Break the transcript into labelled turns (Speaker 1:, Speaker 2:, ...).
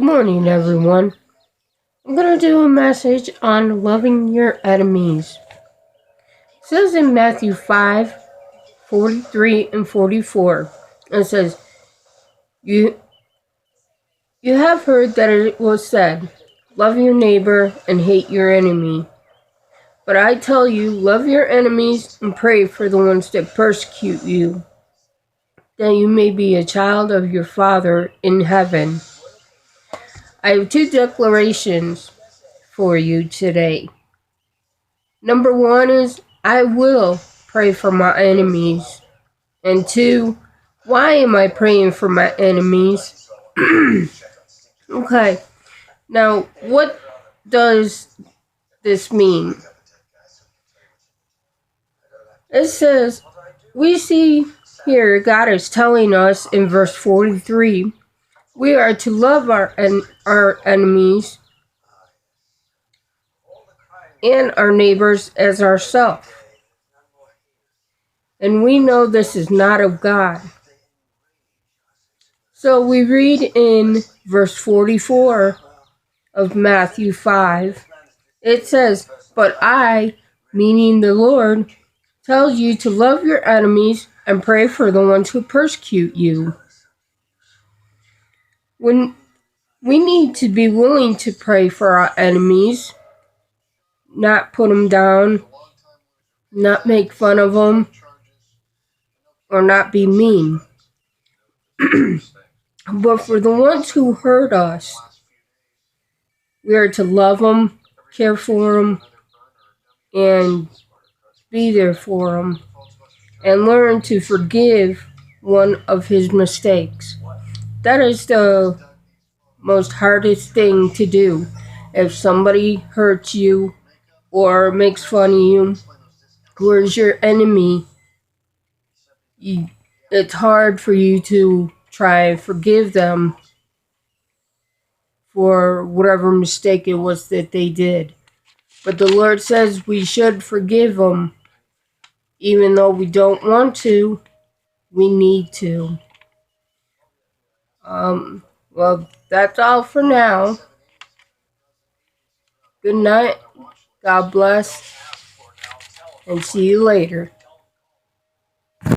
Speaker 1: Good morning, everyone. I'm going to do a message on loving your enemies. It says in Matthew 5:43 and 44. It says, You have heard that it was said, love your neighbor and hate your enemy. But I tell you, love your enemies and pray for the ones that persecute you, that you may be a child of your Father in heaven. I have two declarations for you today. Number one is, I will pray for my enemies. And two, why am I praying for my enemies? Okay, now what does this mean? It says, we see here God is telling us in verse 43, we are to love our enemies and our neighbors as ourselves. And we know this is not of God. So we read in verse 44 of Matthew 5, it says, but I, meaning the Lord, tells you to love your enemies and pray for the ones who persecute you. When we need to be willing to pray for our enemies, not put them down, not make fun of them, or not be mean. But for the ones who hurt us, we are to love them, care for them, and be there for them, and learn to forgive one of his mistakes. That is the most hardest thing to do. If somebody hurts you or makes fun of you, or is your enemy, it's hard for you to try and forgive them for whatever mistake it was that they did. But the Lord says we should forgive them. Even though we don't want to, we need to. Well, that's all for now. Good night. God bless. And see you later.